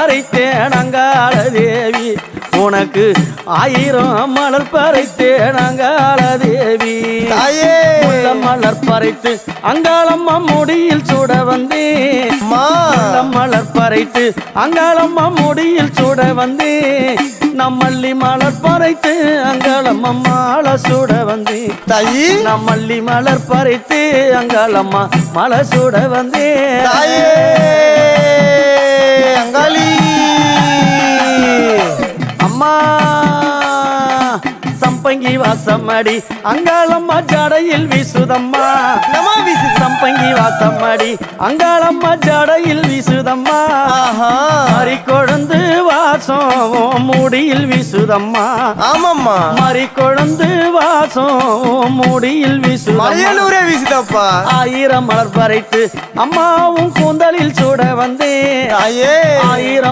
பறைத்தேன் அங்காள தேவி உனக்கு 1000 மலர் பறைத்தேன் அங்காள தேவி மலர் பறைத்து அங்காளம்மா முடியில் சூட வந்தேன் மலர் பறைத்து அங்காளம்மா முடியில் சூட வந்தேன் நம்மள்ளி மலர் பறைத்து அங்காளம்மா மாலை சூட வந்தேன் தாயி நம்மள்ளி மலர் பறைத்து அங்காளம்மா மாலை சூட வந்தேன் அங்காளி அம்மா சம்பங்கி வாசமடி அங்காளம்மா ஜடையில் வீசுதம்மா சம்பங்கி வாசமடி அங்காளம்மா ஜடையில் வீசுதம்மா மறி கொழுந்து வாசம் மூடியில் வீசுதம்மா ஆமாம்மா மறி கொழுந்து வாசம் மூடியில் வீசுதப்பா 1000 மலர் பறைத்து அம்மாவும் கூந்தலில் சூட வந்தேன் 1000